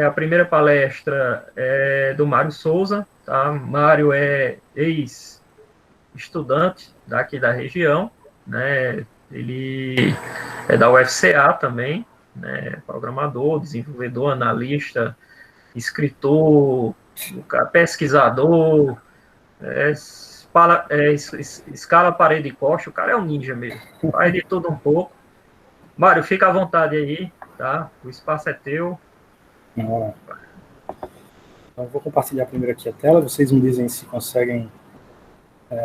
A primeira palestra é do Mário Souza, tá? Mário é ex-estudante daqui da região, né? Ele é da UFCA também, né? Programador, desenvolvedor, analista, escritor, pesquisador, escala parede e costa, o cara é um ninja mesmo, faz de tudo um pouco. Mário, fica à vontade aí, tá? O espaço é teu. Então, eu vou compartilhar primeiro aqui a tela, vocês me dizem se conseguem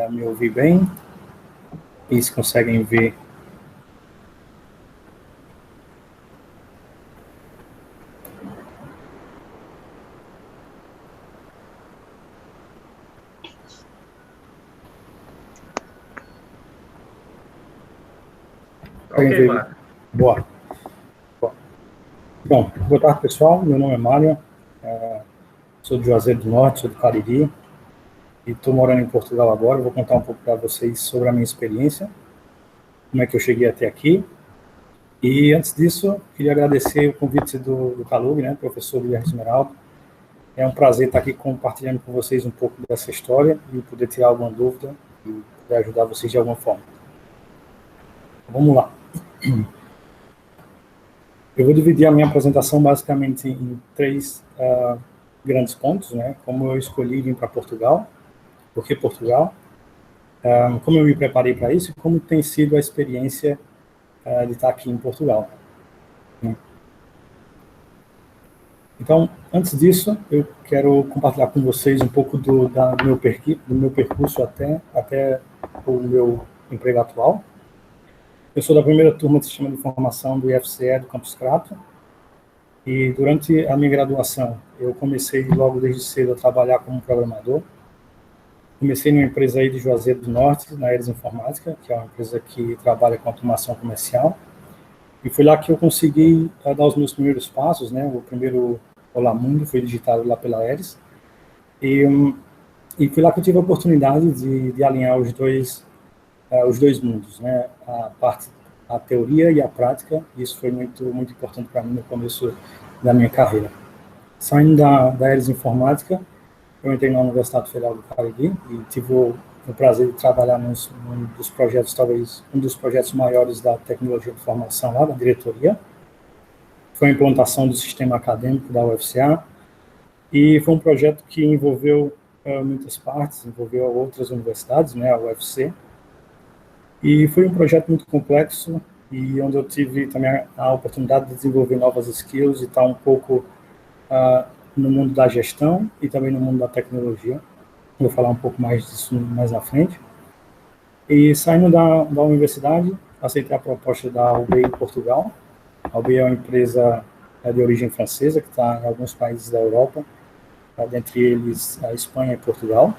me ouvir bem e se conseguem ver. Ok, ver? Mário. Boa. Bom, boa tarde, pessoal. Meu nome é Mário, sou de Juazeiro do Norte, sou do Cariri, e estou morando em Portugal agora. Vou contar um pouco para vocês sobre a minha experiência, como é que eu cheguei até aqui. E antes disso, queria agradecer o convite do Calug, né, professor Guilherme Esmeralda. É um prazer estar aqui compartilhando com vocês um pouco dessa história e poder tirar alguma dúvida e poder ajudar vocês de alguma forma. Vamos lá. Eu vou dividir a minha apresentação basicamente em três grandes pontos, né? Como eu escolhi vir para Portugal, por que Portugal, como eu me preparei para isso e como tem sido a experiência de estar aqui em Portugal. Né? Então, antes disso, eu quero compartilhar com vocês um pouco do meu percurso até o meu emprego atual. Eu sou da primeira turma do Sistema de Informação do IFCE do Campus Crato, e durante a minha graduação, eu comecei logo desde cedo a trabalhar como programador. Comecei numa empresa aí de Juazeiro do Norte, na Aeres Informática, que é uma empresa que trabalha com automação comercial. E foi lá que eu consegui dar os meus primeiros passos, né? O primeiro Olá Mundo foi digitado lá pela Aeres. E foi lá que eu tive a oportunidade de alinhar os dois mundos, né? A teoria e a prática. Isso foi muito importante para mim no começo da minha carreira. Saindo da Aeres Informática, eu entrei na Universidade Federal do Cariri e tive o prazer de trabalhar num dos projetos, talvez um dos projetos maiores da tecnologia de informação lá, da diretoria. Foi a implantação do sistema acadêmico da UFCA, e foi um projeto que envolveu muitas partes, envolveu outras universidades, né, a UFC, e foi um projeto muito complexo, e onde eu tive também a oportunidade de desenvolver novas skills e estar um pouco no mundo da gestão e também no mundo da tecnologia. Vou falar um pouco mais disso mais na frente. E saindo da universidade, aceitei a proposta da UBI em Portugal. A UBI é uma empresa de origem francesa, que está em alguns países da Europa, dentre eles a Espanha e Portugal.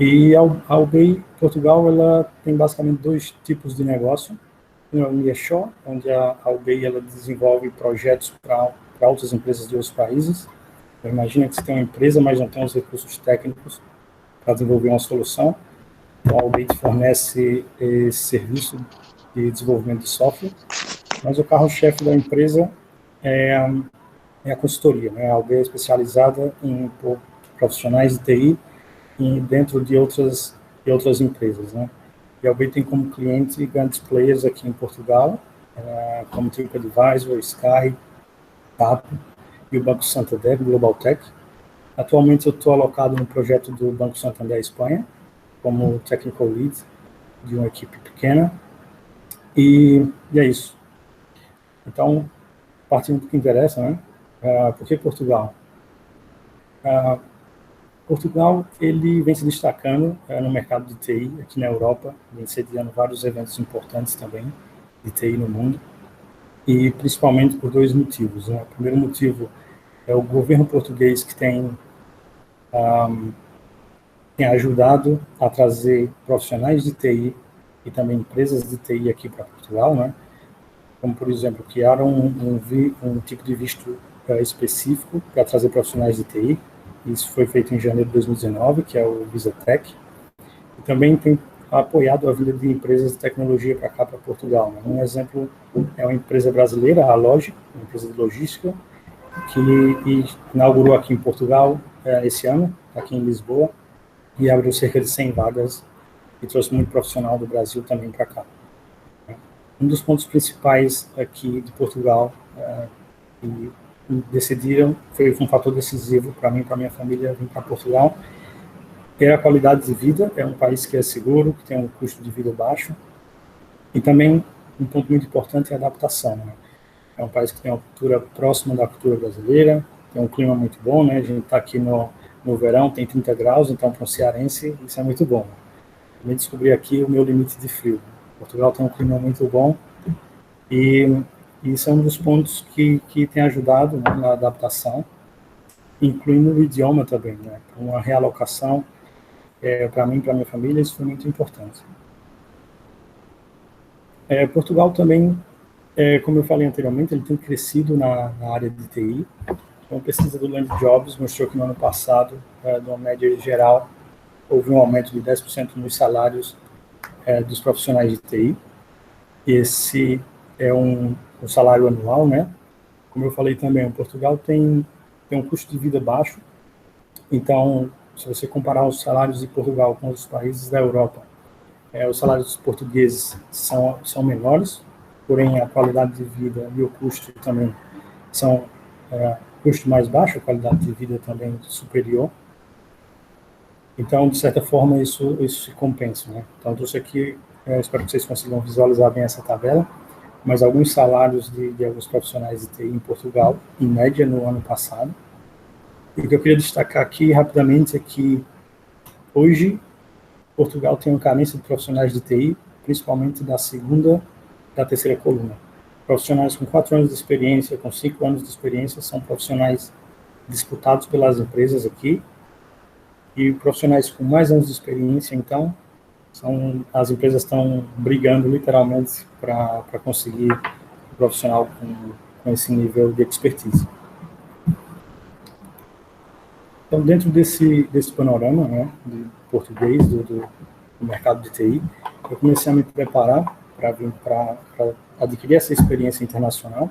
E a UBI Portugal, ela tem basicamente dois tipos de negócio. Um é o nearshore, onde a UBI ela desenvolve projetos para outras empresas de outros países. Então, imagina que você tem uma empresa, mas não tem os recursos técnicos para desenvolver uma solução. Então, a UBI fornece esse serviço de desenvolvimento de software, mas o carro-chefe da empresa é a consultoria, né? A UBI é especializada em profissionais de TI dentro de outras empresas, né? E a UBI tem como cliente grandes players aqui em Portugal, como TripAdvisor, Sky, TAP e o Banco Santander, Global Tech. Atualmente eu estou alocado no projeto do Banco Santander Espanha, como Technical Lead de uma equipe pequena, e é isso. Então, partindo do que interessa, né? Por que Portugal? Portugal, ele vem se destacando no mercado de TI aqui na Europa, vem sediando vários eventos importantes também de TI no mundo, e principalmente por dois motivos, né? O primeiro motivo é o governo português que tem ajudado a trazer profissionais de TI e também empresas de TI aqui para Portugal, né? Como, por exemplo, criaram um tipo de visto específico para trazer profissionais de TI. Isso foi feito em janeiro de 2019, que é o VisaTech. E também tem apoiado a vinda de empresas de tecnologia para cá, para Portugal. Né? Um exemplo é uma empresa brasileira, a Logic, uma empresa de logística, que inaugurou aqui em Portugal esse ano, aqui em Lisboa, e abriu cerca de 100 vagas e trouxe muito profissional do Brasil também para cá. Um dos pontos principais aqui de Portugal que decidiram, foi um fator decisivo para mim e para minha família vir para Portugal, é a qualidade de vida. É um país que é seguro, que tem um custo de vida baixo, e também um ponto muito importante é a adaptação, né? É um país que tem uma cultura próxima da cultura brasileira, tem um clima muito bom, né? A gente está aqui no verão, tem 30 graus, então para um cearense isso é muito bom. Eu descobri aqui o meu limite de frio. Portugal tem um clima muito bom e isso é um dos pontos que tem ajudado, né, na adaptação, incluindo o idioma também, né? Uma realocação, para mim e para minha família, isso foi muito importante. Portugal também, como eu falei anteriormente, ele tem crescido na área de TI. Uma pesquisa do Land Jobs mostrou que no ano passado, de uma média geral, houve um aumento de 10% nos salários dos profissionais de TI. Esse é um salário anual, né? Como eu falei também, Portugal tem um custo de vida baixo. Então, se você comparar os salários de Portugal com os países da Europa, os salários portugueses são menores, porém a qualidade de vida e o custo também são custo mais baixo, a qualidade de vida também superior. Então, de certa forma, isso se compensa, né? Então, eu trouxe aqui, espero que vocês consigam visualizar bem essa tabela, mas alguns salários de alguns profissionais de TI em Portugal, em média, no ano passado. E o que eu queria destacar aqui rapidamente é que hoje Portugal tem uma carência de profissionais de TI, principalmente da segunda e da terceira coluna. Profissionais com 4 anos de experiência, com 5 anos de experiência, são profissionais disputados pelas empresas aqui, e profissionais com mais anos de experiência, então, as empresas estão brigando literalmente para conseguir um profissional com esse nível de expertise. Então, dentro desse panorama, né, de português, do mercado de TI, eu comecei a me preparar para vir para adquirir essa experiência internacional.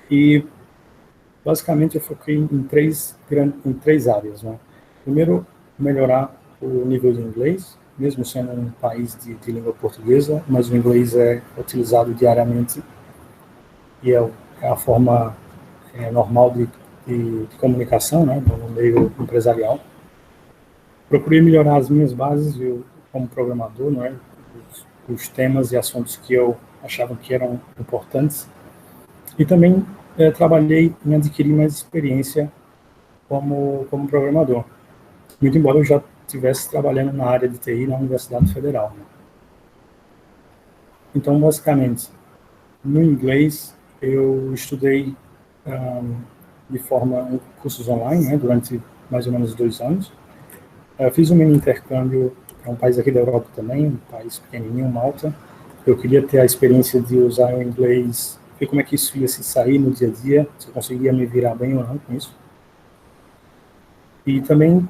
E, basicamente, eu foquei em três áreas, né? Primeiro, melhorar o nível de inglês, mesmo sendo um país de língua portuguesa, mas o inglês é utilizado diariamente e é a forma normal de comunicação, né, no meio empresarial. Procurei melhorar as minhas bases como programador, né, os temas e assuntos que eu achava que eram importantes. E também trabalhei em adquirir mais experiência como programador, muito embora eu já estivesse trabalhando na área de TI na Universidade Federal, né? Então, basicamente, no inglês, eu estudei de forma em cursos online, né, durante mais ou menos 2 anos. Fiz um mini intercâmbio para um país aqui da Europa também, um país pequenininho, Malta. Eu queria ter a experiência de usar o inglês, ver como é que isso ia se sair no dia a dia, se eu conseguia me virar bem ou não com isso. E também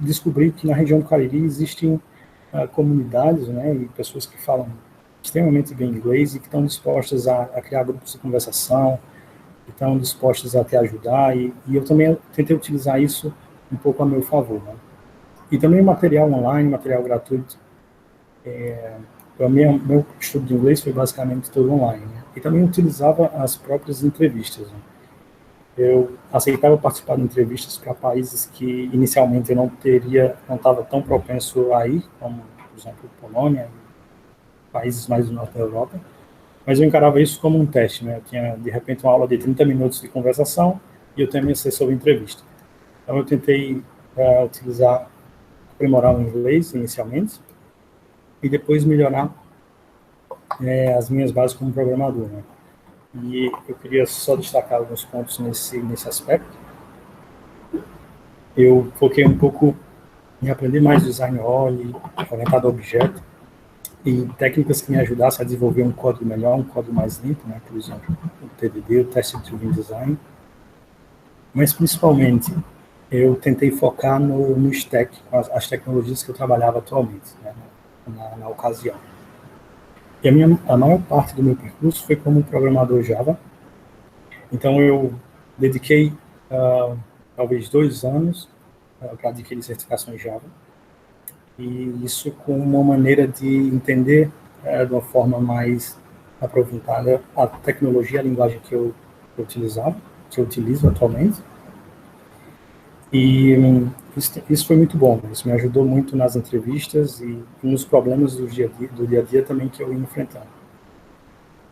descobri que na região do Cariri existem comunidades, né, e pessoas que falam extremamente bem inglês e que estão dispostas a criar grupos de conversação, que estão dispostas a te ajudar, e eu também tentei utilizar isso um pouco a meu favor, né? E também material online, material gratuito. Meu estudo de inglês foi basicamente todo online, né? E também utilizava as próprias entrevistas, né? Eu aceitava participar de entrevistas para países que inicialmente eu não estava tão propenso a ir, como, por exemplo, Polônia, países mais do norte da Europa, mas eu encarava isso como um teste, né? Eu tinha, de repente, uma aula de 30 minutos de conversação e eu também ia sobre entrevista. Então, eu tentei aprimorar o inglês inicialmente e depois melhorar as minhas bases como programador, né? E eu queria só destacar alguns pontos nesse aspecto. Eu foquei um pouco em aprender mais design OOI, orientado a objeto, e técnicas que me ajudassem a desenvolver um código melhor, um código mais limpo, né? Por exemplo, o TDD, o Test Driven Design. Mas, principalmente, eu tentei focar no stack, com as tecnologias que eu trabalhava atualmente, né, na ocasião. E a maior parte do meu percurso foi como programador Java. Então, eu dediquei talvez 2 anos para adquirir certificação em Java, e isso com uma maneira de entender de uma forma mais aprofundada a tecnologia, a linguagem que eu utilizo atualmente. E isso foi muito bom, isso me ajudou muito nas entrevistas e nos problemas do dia a dia também que eu ia enfrentando.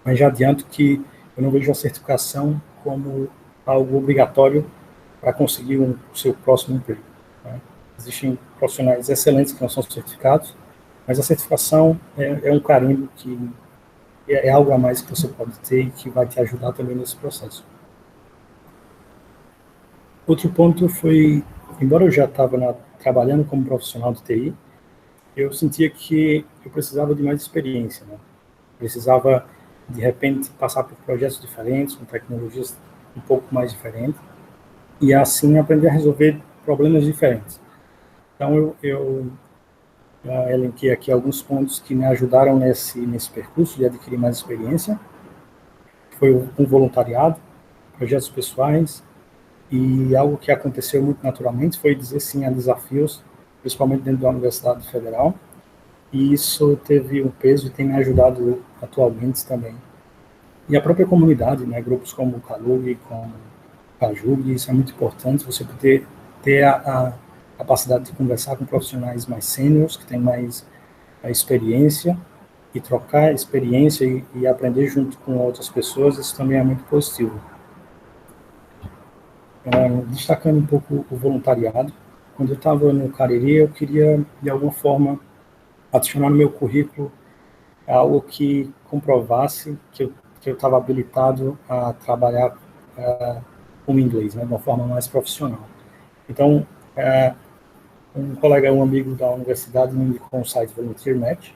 Mas já adianto que eu não vejo a certificação como algo obrigatório para conseguir o seu próximo emprego, né? Existem profissionais excelentes que não são certificados, mas a certificação é um carimbo que é algo a mais que você pode ter e que vai te ajudar também nesse processo. Outro ponto foi, embora eu já estava trabalhando como profissional de TI, eu sentia que eu precisava de mais experiência, né? Precisava, de repente, passar por projetos diferentes, com tecnologias um pouco mais diferentes, e assim aprender a resolver problemas diferentes. Então, eu elenquei aqui alguns pontos que me ajudaram nesse percurso de adquirir mais experiência. Foi um voluntariado, projetos pessoais, e algo que aconteceu muito naturalmente foi dizer sim a desafios, principalmente dentro da Universidade Federal, e isso teve um peso e tem me ajudado atualmente também. E a própria comunidade, né, grupos como o Kalug, como o Kajug, isso é muito importante, você poder ter a capacidade de conversar com profissionais mais sêniores, que têm mais experiência, e trocar experiência e aprender junto com outras pessoas, isso também é muito positivo. Destacando um pouco o voluntariado, quando eu estava no Cariri, eu queria, de alguma forma, adicionar no meu currículo algo que comprovasse que eu estava habilitado a trabalhar com inglês, né, de uma forma mais profissional. Então, um amigo da universidade me indicou um site Volunteer Match,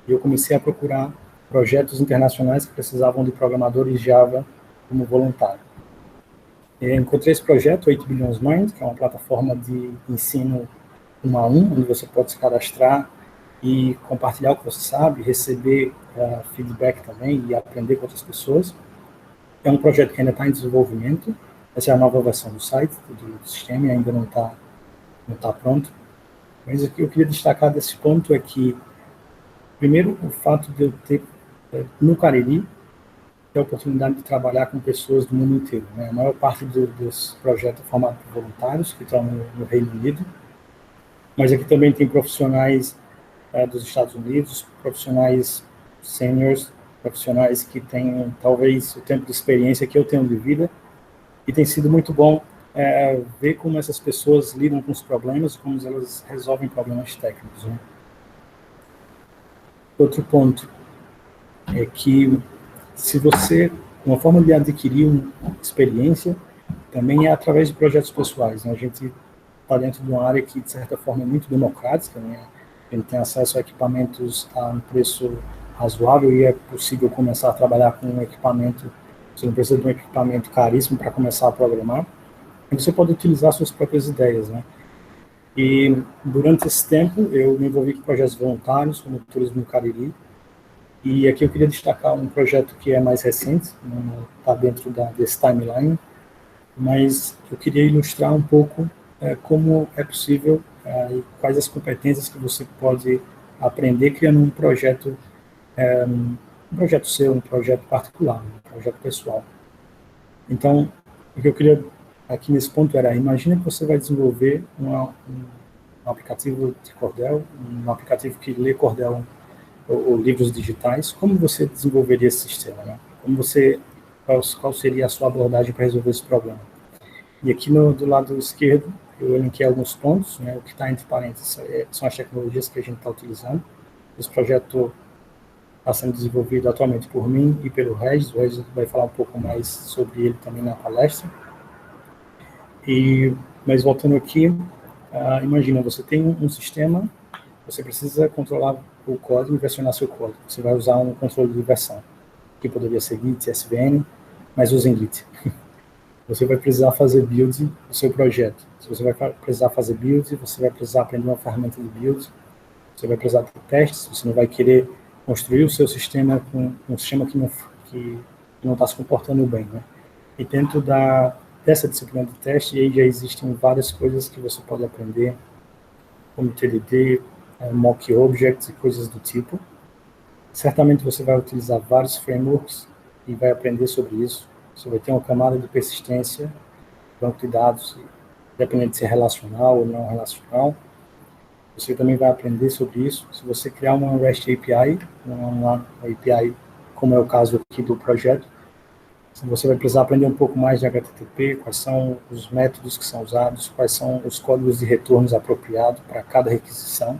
e eu comecei a procurar projetos internacionais que precisavam de programadores Java como voluntário. Eu encontrei esse projeto, 8 Billions Mind, que é uma plataforma de ensino 1 a 1, onde você pode se cadastrar e compartilhar o que você sabe, receber feedback também e aprender com outras pessoas. É um projeto que ainda está em desenvolvimento. Essa é a nova versão do site, do sistema, e ainda não está pronto. Mas o que eu queria destacar desse ponto é que, primeiro, o fato de eu ter, no Cariri, ter a oportunidade de trabalhar com pessoas do mundo inteiro, né? A maior parte dos projetos é formado por voluntários que estão no Reino Unido, mas aqui também tem profissionais dos Estados Unidos, profissionais seniors, profissionais que têm talvez o tempo de experiência que eu tenho de vida, e tem sido muito bom ver como essas pessoas lidam com os problemas, como elas resolvem problemas técnicos, né? Outro ponto é que se você, uma forma de adquirir uma experiência também é através de projetos pessoais, né? A gente está dentro de uma área que, de certa forma, é muito democrática, né? A gente tem acesso a equipamentos a um preço razoável e é possível começar a trabalhar com um equipamento, você não precisa de um equipamento caríssimo para começar a programar, e você pode utilizar suas próprias ideias, né? E durante esse tempo eu me envolvi com projetos voluntários, como o Turismo no Cariri, e aqui eu queria destacar um projeto que é mais recente, não está dentro desse timeline, mas eu queria ilustrar um pouco como é possível e quais as competências que você pode aprender criando um projeto seu, um projeto particular, um projeto pessoal. Então, o que eu queria aqui nesse ponto era, imagina que você vai desenvolver um aplicativo de cordel, um aplicativo que lê cordel ou livros digitais, como você desenvolveria esse sistema, né? Qual seria a sua abordagem para resolver esse problema? E aqui do lado esquerdo, eu elenquei alguns pontos, né? O que está entre parênteses são as tecnologias que a gente está utilizando. Esse projeto está sendo desenvolvido atualmente por mim e pelo Regis. O Regis vai falar um pouco mais sobre ele também na palestra. Mas voltando aqui, imagina, você tem um sistema, você precisa controlar o código e versionar seu código. Você vai usar um controle de versão, que poderia ser Git, SVN, mas usem Git. Você vai precisar fazer build do seu projeto. Se você vai precisar fazer build, você vai precisar aprender uma ferramenta de build, você vai precisar de testes, você não vai querer construir o seu sistema com um sistema que não está se comportando bem, né? E dentro dessa disciplina de teste, e aí já existem várias coisas que você pode aprender, como TDD, mock objects e coisas do tipo. Certamente você vai utilizar vários frameworks e vai aprender sobre isso. Você vai ter uma camada de persistência, banco de dados, dependendo de se é relacional ou não relacional. Você também vai aprender sobre isso. Se você criar uma REST API, uma API, como é o caso aqui do projeto, você vai precisar aprender um pouco mais de HTTP, quais são os métodos que são usados, quais são os códigos de retornos apropriados para cada requisição.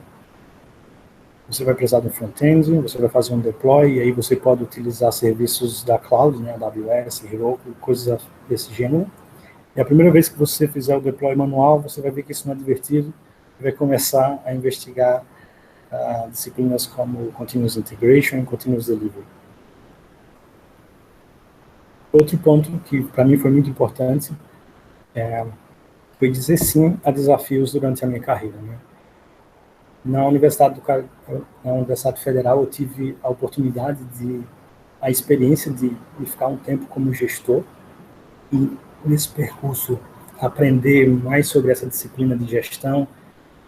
Você vai precisar de um front-end, você vai fazer um deploy, e aí você pode utilizar serviços da cloud, né, AWS, Heroku, coisas desse gênero. E a primeira vez que você fizer o deploy manual, você vai ver que isso não é divertido, vai começar a investigar disciplinas como Continuous Integration e Continuous Delivery. Outro ponto que para mim foi muito importante foi dizer sim a desafios durante a minha carreira, né? Na Universidade Federal eu tive a oportunidade a experiência de ficar um tempo como gestor e nesse percurso aprender mais sobre essa disciplina de gestão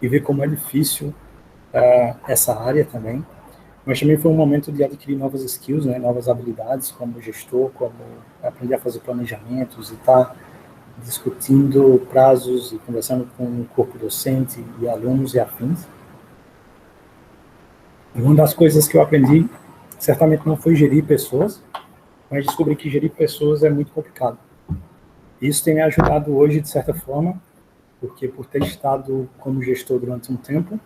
e ver como é difícil essa área também. Mas também foi um momento de adquirir novas skills, né, novas habilidades como gestor, como aprender a fazer planejamentos e estar discutindo prazos e conversando com o corpo docente e alunos e afins. E uma das coisas que eu aprendi, certamente não foi gerir pessoas, mas descobri que gerir pessoas é muito complicado. Isso tem me ajudado hoje, de certa forma, porque por ter estado como gestor durante um tempo,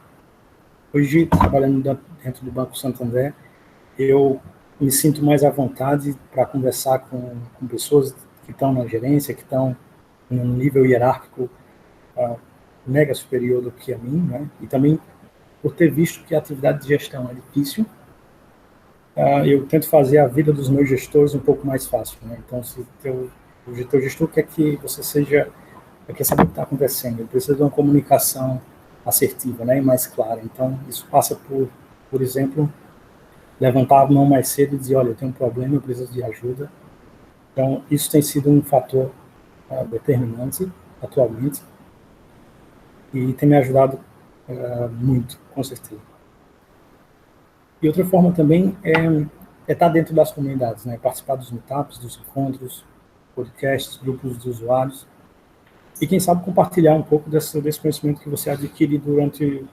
hoje, trabalhando dentro do Banco Santander, eu me sinto mais à vontade para conversar com pessoas que estão na gerência, que estão num nível hierárquico mega superior do que a mim, né? E também, por ter visto que a atividade de gestão é difícil, eu tento fazer a vida dos meus gestores um pouco mais fácil, né? Então, se o teu gestor quer que você quer saber o que está acontecendo, ele precisa de uma comunicação assertiva, né, e mais clara. Então, isso passa por exemplo, levantar a mão mais cedo e dizer, olha, eu tenho um problema, eu preciso de ajuda. Então, isso tem sido um fator determinante atualmente e tem me ajudado muito, com certeza. E outra forma também é estar dentro das comunidades, né, participar dos meetups, dos encontros, podcasts, grupos de usuários, e quem sabe compartilhar um pouco desse conhecimento que você adquire durante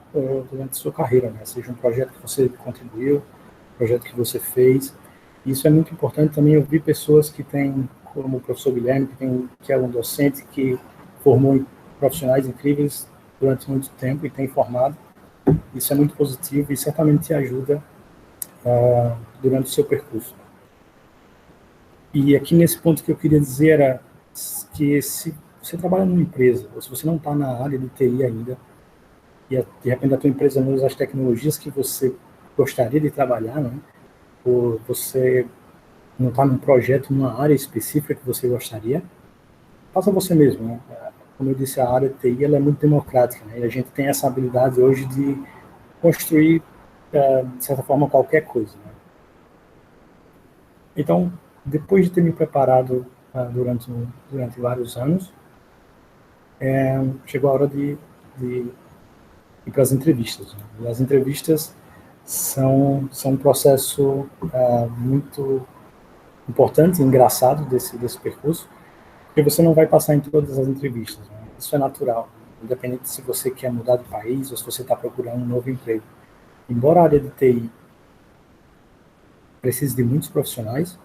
sua carreira, né? Seja um projeto que você contribuiu, projeto que você fez. Isso é muito importante também. Eu vi pessoas que têm, como o professor Guilherme, que é um docente que formou profissionais incríveis durante muito tempo e tem formado. Isso é muito positivo e certamente te ajuda durante o seu percurso. E aqui nesse ponto que eu queria dizer era que se você trabalha numa empresa, ou se você não está na área de TI ainda, e de repente a tua empresa não usa as tecnologias que você gostaria de trabalhar, né? Ou você não está num projeto, numa área específica que você gostaria, faça você mesmo, né? Como eu disse, a área de TI ela é muito democrática, né? E a gente tem essa habilidade hoje de construir, de certa forma, qualquer coisa, né? Então, depois de ter me preparado durante vários anos, chegou a hora de ir para as entrevistas, né? E as entrevistas são um processo muito importante e engraçado desse percurso, porque você não vai passar em todas as entrevistas, né? Isso é natural, independente se você quer mudar de país ou se você está procurando um novo emprego. Embora a área de TI precise de muitos profissionais,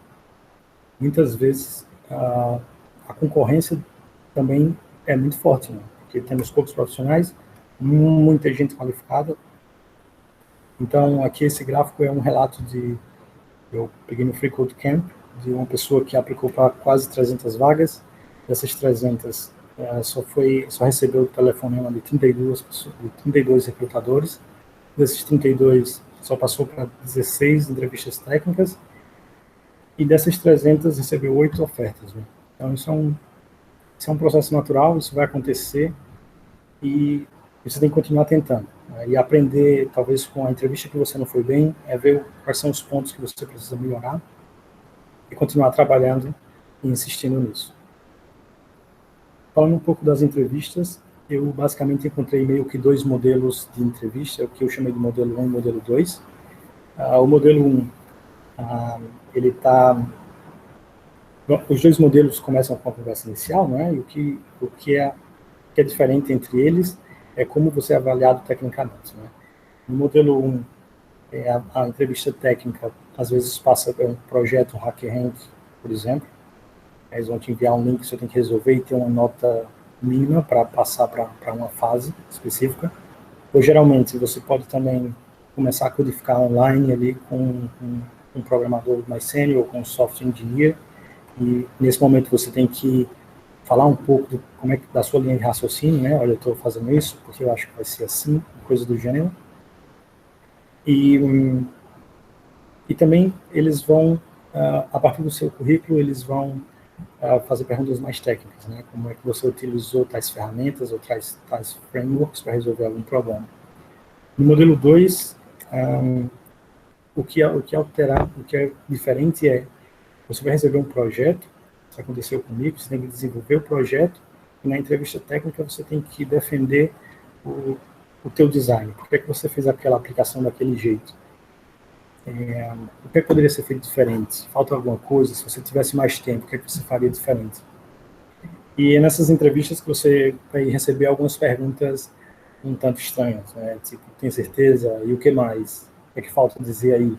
muitas vezes a concorrência também é muito forte, né? Porque temos poucos profissionais, muita gente qualificada. Então, aqui esse gráfico é um relato eu peguei no Free Code Camp, de uma pessoa que aplicou para quase 300 vagas. Dessas 300, só recebeu o telefonema de 32 recrutadores. Desses 32, só passou para 16 entrevistas técnicas. E dessas 300, recebeu 8 ofertas, né? Então, isso é um processo natural, isso vai acontecer e você tem que continuar tentando, né? E aprender, talvez com a entrevista que você não foi bem, ver quais são os pontos que você precisa melhorar e continuar trabalhando e insistindo nisso. Falando um pouco das entrevistas, eu basicamente encontrei meio que dois modelos de entrevista, o que eu chamei de modelo 1 e modelo 2. O modelo 1, ele está... Os dois modelos começam com a conversa inicial, né? E o que é diferente entre eles é como você é avaliado tecnicamente, né? No modelo 1, a entrevista técnica, às vezes, passa por um projeto, um HackerRank, por exemplo. Eles vão te enviar um link que você tem que resolver e ter uma nota mínima para passar para uma fase específica. Ou, geralmente, você pode também começar a codificar online ali com um programador mais sênior ou com um software engineer. E, nesse momento, você tem que falar um pouco da sua linha de raciocínio, né? Olha, eu estou fazendo isso porque eu acho que vai ser assim, coisa do gênero. E também eles vão, a partir do seu currículo, eles vão fazer perguntas mais técnicas, né? Como é que você utilizou tais ferramentas ou tais frameworks para resolver algum problema. No modelo 2, o que é diferente é, você vai receber um projeto, isso aconteceu comigo, você tem que desenvolver o projeto, e na entrevista técnica você tem que defender o teu design. Por que você fez aquela aplicação daquele jeito? O que poderia ser feito diferente? Falta alguma coisa? Se você tivesse mais tempo, o que você faria diferente? E é nessas entrevistas que você vai receber algumas perguntas um tanto estranhas, né? Tipo, tem certeza? E o que mais? O que falta dizer aí?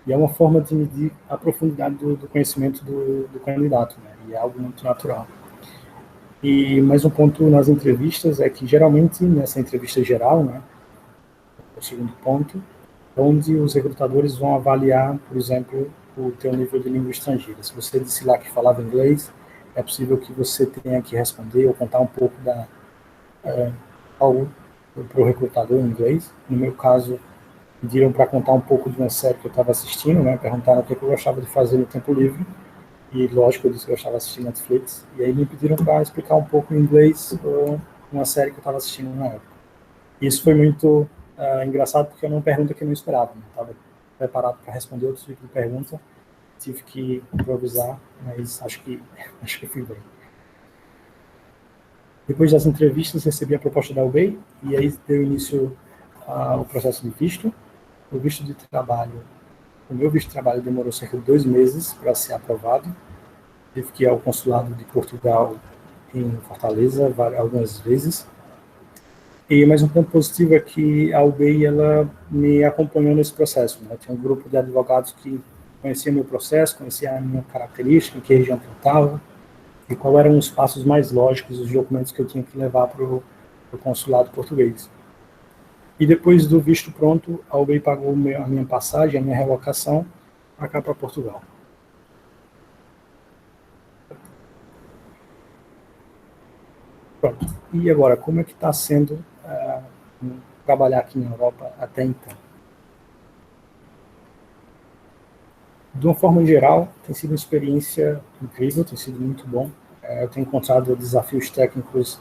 E é uma forma de medir a profundidade do conhecimento do candidato, né? E é algo muito natural. E mais um ponto nas entrevistas é que, geralmente, nessa entrevista geral, né, o segundo ponto, onde os recrutadores vão avaliar, por exemplo, o teu nível de língua estrangeira. Se você disse lá que falava inglês, é possível que você tenha que responder ou contar um pouco para o recrutador em inglês. No meu caso, pediram para contar um pouco de uma série que eu estava assistindo, né? Perguntaram o que eu gostava de fazer no tempo livre, e lógico, eu disse que eu gostava de assistir Netflix, e aí me pediram para explicar um pouco em inglês uma série que eu estava assistindo na época. Isso foi muito engraçado, porque é uma pergunta que eu não esperava, né? Estava preparado para responder outro tipo de pergunta, tive que improvisar, mas acho que fui bem. Depois das entrevistas, recebi a proposta da UBEI, e aí deu início ao processo de visto. O visto de trabalho, o meu visto de trabalho demorou cerca de 2 meses para ser aprovado. Tive que ir ao consulado de Portugal em Fortaleza algumas vezes. E mais um ponto positivo é que a UBEI, ela me acompanhou nesse processo, né? Tinha um grupo de advogados que conhecia meu processo, conhecia a minha característica, em que região que eu estava, e quais eram os passos mais lógicos, os documentos que eu tinha que levar para o consulado português. E depois do visto pronto, a UBEI pagou a minha passagem, a minha relocação, para cá, para Portugal. Pronto. E agora, como é que está sendo trabalhar aqui na Europa até então? De uma forma geral, tem sido uma experiência incrível, tem sido muito bom. Eu tenho encontrado desafios técnicos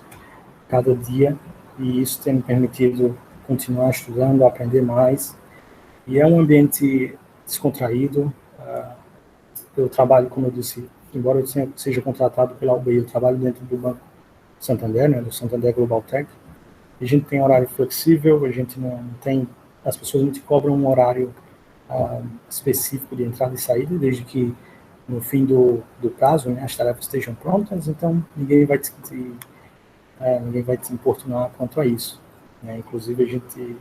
cada dia, e isso tem me permitido continuar estudando, aprender mais. E é um ambiente descontraído. Eu trabalho, como eu disse, embora eu seja contratado pela UBI, eu trabalho dentro do Banco Santander, né, do Santander Global Tech. A gente tem horário flexível, a gente não tem... As pessoas não te cobram um horário específico de entrada e saída, desde que no fim do prazo, né, as tarefas estejam prontas, então ninguém vai te importunar quanto a isso, né? Inclusive, a gente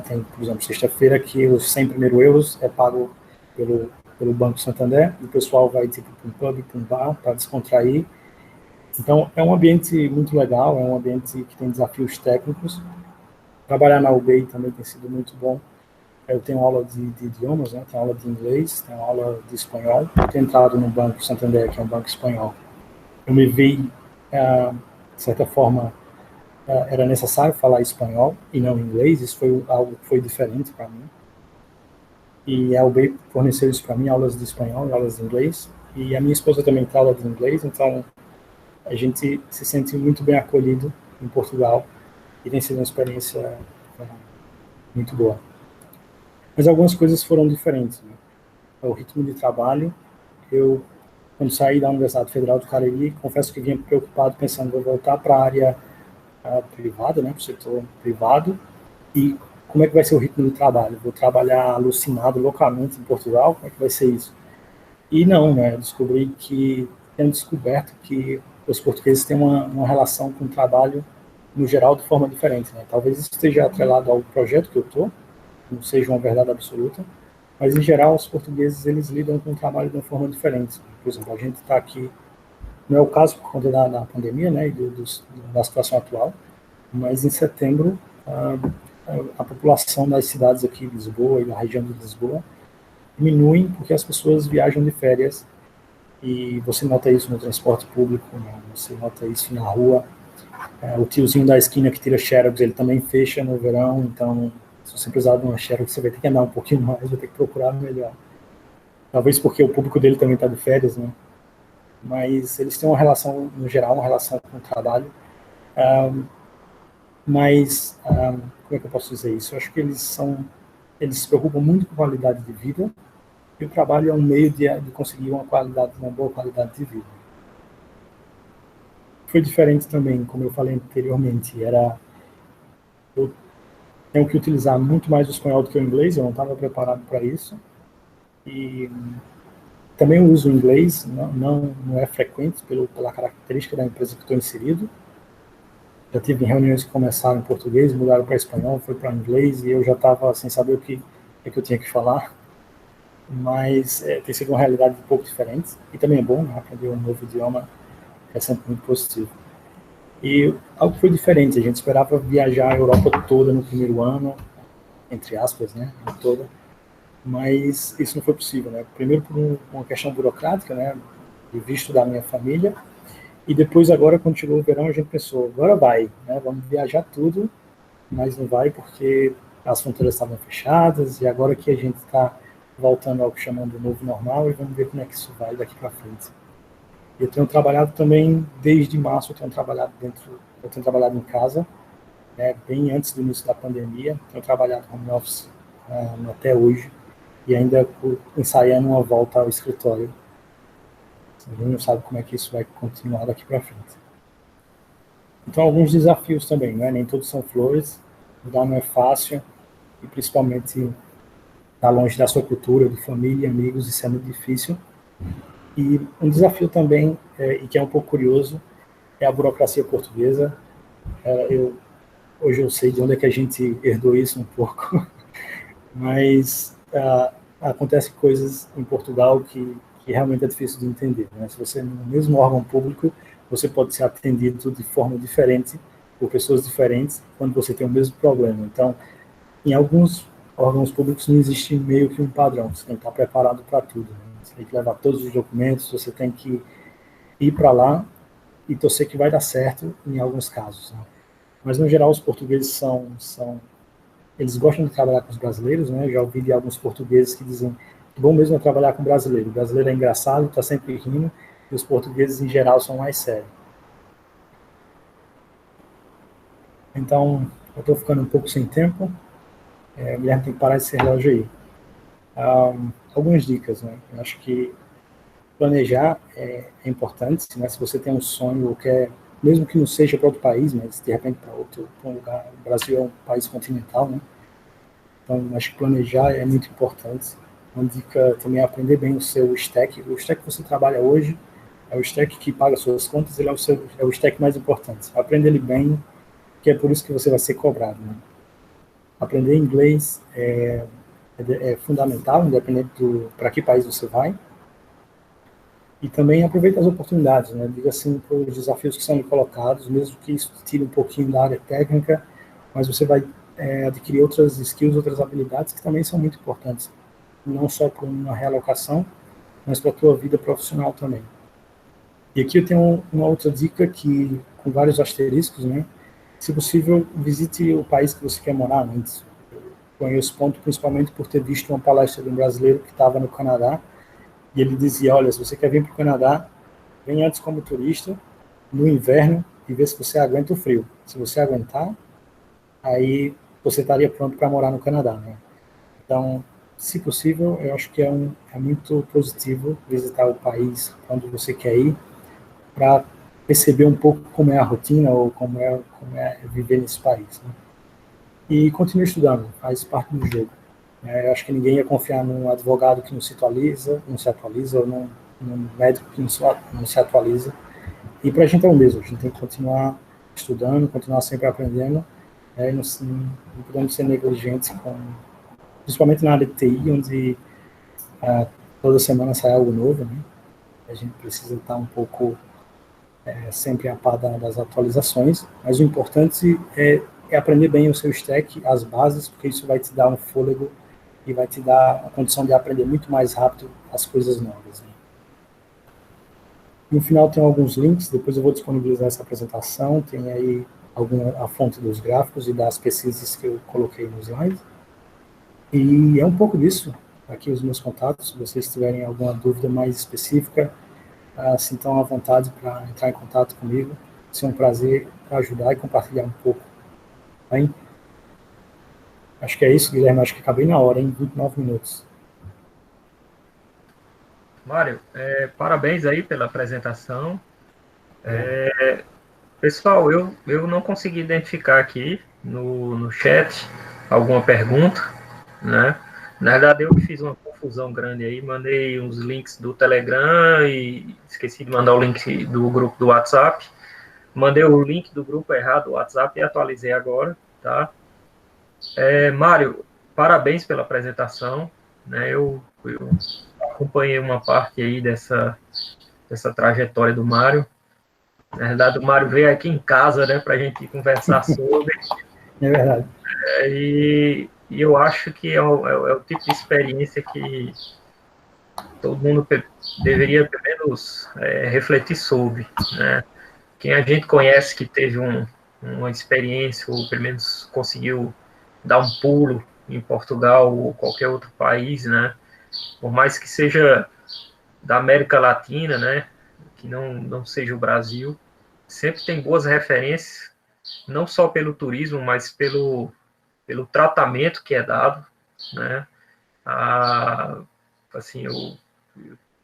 tem, por exemplo, sexta-feira, que os 100 primeiros euros é pago pelo Banco Santander, e o pessoal vai tipo para um pub, para um bar, para descontrair. Então, é um ambiente muito legal, é um ambiente que tem desafios técnicos. Trabalhar na UBEI também tem sido muito bom. Eu tenho aula de idiomas, né? Tenho aula de inglês, tenho aula de espanhol. Eu tenho entrado no Banco Santander, que é um banco espanhol. Eu me vi, de certa forma, era necessário falar espanhol e não inglês. Isso foi algo que foi diferente para mim. E a UBEI forneceu isso para mim, aulas de espanhol e aulas de inglês. E a minha esposa também tem aula de inglês, então a gente se sente muito bem acolhido em Portugal, e tem sido uma experiência muito boa. Mas algumas coisas foram diferentes, né? O ritmo de trabalho, eu quando saí da Universidade Federal do Cariri, confesso que vinha preocupado, pensando, vou voltar para a área privada, né, para o setor privado, e como é que vai ser o ritmo do trabalho? Vou trabalhar alucinado localmente em Portugal? Como é que vai ser isso? E não, né, eu descobri que, tenho descoberto que os portugueses têm uma relação com o trabalho, no geral, de forma diferente, né? Talvez isso esteja atrelado ao projeto que eu estou, não seja uma verdade absoluta, mas, em geral, os portugueses, eles lidam com o trabalho de uma forma diferente. Por exemplo, a gente está aqui, não é o caso por conta da pandemia, né, e da situação atual, mas em setembro, a população das cidades aqui, Lisboa e da região de Lisboa, diminui porque as pessoas viajam de férias, e você nota isso no transporte público, né, você nota isso na rua. O tiozinho da esquina que tira xerox, ele também fecha no verão, então, se você precisar de uma xerox, você vai ter que andar um pouquinho mais, vai ter que procurar melhor. Talvez porque o público dele também está de férias, né? Mas eles têm uma relação, no geral, uma relação com o trabalho. Mas, como é que eu posso dizer isso? Eu acho que eles se preocupam muito com a qualidade de vida, e o trabalho é um meio de conseguir uma boa qualidade de vida. Foi diferente também, como eu falei anteriormente, eu tenho que utilizar muito mais o espanhol do que o inglês, eu não estava preparado para isso, e também eu uso o inglês, não é frequente pela característica da empresa que estou inserido. Já tive reuniões que começaram em português, mudaram para espanhol, foi para inglês, e eu já estava sem saber o que eu tinha que falar. Mas tem sido uma realidade um pouco diferente, e também é bom, né? Aprender um novo idioma é sempre muito positivo. E algo que foi diferente, a gente esperava viajar a Europa toda no primeiro ano, entre aspas, né, toda, mas isso não foi possível, né? Primeiro por uma questão burocrática, né, de visto da minha família, e depois agora, quando chegou o verão, a gente pensou, agora vai, né, vamos viajar tudo, mas não vai porque as fronteiras estavam fechadas, e agora que a gente está voltando ao que chamam de novo normal, e vamos ver como é que isso vai daqui para frente. Eu tenho trabalhado também, desde março, eu tenho trabalhado em casa, né, bem antes do início da pandemia, tenho trabalhado home office até hoje, e ainda ensaiando uma volta ao escritório. A gente não sabe como é que isso vai continuar daqui para frente. Então, alguns desafios também, né? Nem todos são flores, mudar não é fácil, e principalmente estar longe da sua cultura, de família, amigos, isso é muito difícil. E um desafio também, e que é um pouco curioso, é a burocracia portuguesa. Hoje eu sei de onde é que a gente herdou isso um pouco, mas acontecem coisas em Portugal que realmente é difícil de entender, né? Se você, no mesmo órgão público, você pode ser atendido de forma diferente, por pessoas diferentes, quando você tem o mesmo problema. Então, em alguns órgãos públicos não existe meio que um padrão, você tem que estar preparado para tudo, né? Você tem que levar todos os documentos, você tem que ir para lá e torcer que vai dar certo em alguns casos, né? Mas, no geral, os portugueses eles gostam de trabalhar com os brasileiros, né? Já ouvi de alguns portugueses que dizem que bom mesmo é trabalhar com brasileiro. O brasileiro é engraçado, está sempre rindo, e os portugueses, em geral, são mais sérios. Então, eu estou ficando um pouco sem tempo. Guilherme tem que parar esse relógio aí. Algumas dicas, né? Eu acho que planejar é importante, né? Se você tem um sonho ou quer, mesmo que não seja para outro país, mas de repente para um lugar, o Brasil é um país continental, né? Então, acho que planejar é muito importante. Uma dica também é aprender bem o seu stack. O stack que você trabalha hoje é o stack que paga suas contas, ele é o stack mais importante. Aprenda ele bem, que é por isso que você vai ser cobrado, né? Aprender inglês é fundamental, independente para que país você vai. E também aproveita as oportunidades, né? Diga assim para os desafios que são lhe colocados, mesmo que isso tire um pouquinho da área técnica, mas você vai adquirir outras skills, outras habilidades que também são muito importantes, não só para uma realocação, mas para a tua vida profissional também. E aqui eu tenho uma outra dica que, com vários asteriscos, né? Se possível, visite o país que você quer morar antes. Conheço ponto principalmente por ter visto uma palestra de um brasileiro que estava no Canadá, e ele dizia, olha, se você quer vir para o Canadá, vem antes como turista, no inverno, e vê se você aguenta o frio. Se você aguentar, aí você estaria pronto para morar no Canadá, né? Então, se possível, eu acho que é muito positivo visitar o país onde você quer ir, para perceber um pouco como é a rotina ou como é viver nesse país, né? E continue estudando, faz parte do jogo. Eu acho que ninguém ia confiar num advogado que não se atualiza, ou num médico que não se atualiza. E para a gente é o mesmo, a gente tem que continuar estudando, continuar sempre aprendendo, e não podemos ser negligentes, principalmente na área de TI, onde toda semana sai algo novo, né? A gente precisa estar um pouco sempre a par das atualizações, mas o importante é aprender bem o seu stack, as bases, porque isso vai te dar um fôlego e vai te dar a condição de aprender muito mais rápido as coisas novas, né? No final tem alguns links, depois eu vou disponibilizar essa apresentação, tem aí a fonte dos gráficos e das pesquisas que eu coloquei no slide. E é um pouco disso, aqui os meus contatos, se vocês tiverem alguma dúvida mais específica, sintam à vontade para entrar em contato comigo. Vai ser um prazer ajudar e compartilhar um pouco. Bem? Acho que é isso, Guilherme. Acho que acabei na hora, em 29 minutos. Mário, parabéns aí pela apresentação. Pessoal, eu não consegui identificar aqui no chat alguma pergunta, né? Na verdade, eu que fiz uma confusão grande aí, mandei uns links do Telegram e esqueci de mandar o link do grupo do WhatsApp. Mandei o link do grupo errado do WhatsApp e atualizei agora, tá? Mário, parabéns pela apresentação, né? Eu acompanhei uma parte aí dessa trajetória do Mário. Na verdade, o Mário veio aqui em casa, né, para a gente conversar sobre. É verdade. E eu acho que é o tipo de experiência que todo mundo deveria, pelo menos, refletir sobre, né? Quem a gente conhece que teve uma experiência, ou pelo menos conseguiu dar um pulo em Portugal ou qualquer outro país, né? Por mais que seja da América Latina, né? Que não seja o Brasil, sempre tem boas referências, não só pelo turismo, mas pelo tratamento que é dado, né? Assim, eu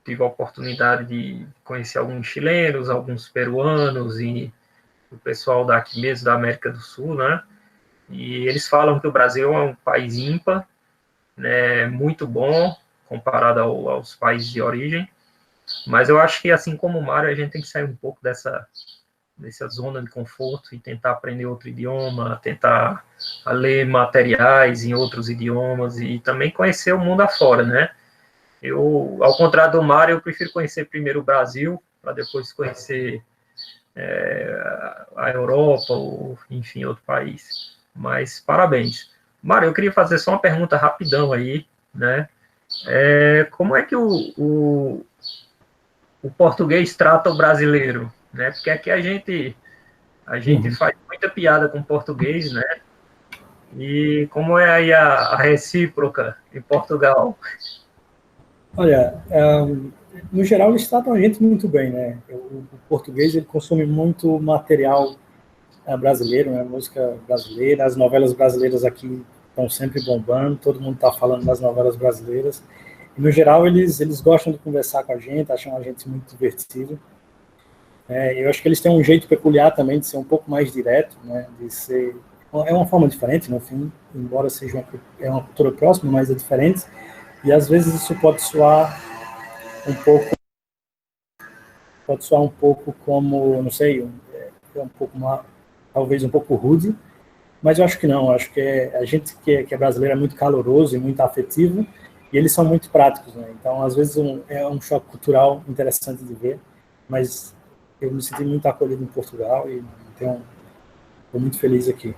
tive a oportunidade de conhecer alguns chilenos, alguns peruanos e o pessoal daqui mesmo da América do Sul, né? E eles falam que o Brasil é um país ímpar, né? Muito bom comparado aos países de origem. Mas eu acho que, assim como o Mário, a gente tem que sair um pouco dessa zona de conforto e tentar aprender outro idioma, tentar ler materiais em outros idiomas e também conhecer o mundo afora, né? Ao contrário do Mário, eu prefiro conhecer primeiro o Brasil, para depois conhecer a Europa ou, enfim, outro país. Mas, parabéns. Mário, eu queria fazer só uma pergunta rapidão aí, né? Como é que o português trata o brasileiro, né? Porque aqui a gente faz muita piada com o português, né? E como é aí a recíproca em Portugal? Olha, no geral eles tratam a gente muito bem, né? O português ele consome muito material brasileiro, né? Música brasileira, as novelas brasileiras aqui estão sempre bombando, todo mundo está falando das novelas brasileiras. E, no geral, eles gostam de conversar com a gente, acham a gente muito divertido. Eu acho que eles têm um jeito peculiar também de ser um pouco mais direto, né? De ser... É uma forma diferente, no fim, embora seja uma cultura próxima, mas é diferente. E, às vezes, isso pode soar um pouco como, não sei, talvez um pouco rude, mas eu acho que não, acho que a gente que é brasileiro é muito caloroso e muito afetivo, e eles são muito práticos, né? Então, às vezes, é um choque cultural interessante de ver, mas eu me senti muito acolhido em Portugal e estou muito feliz aqui.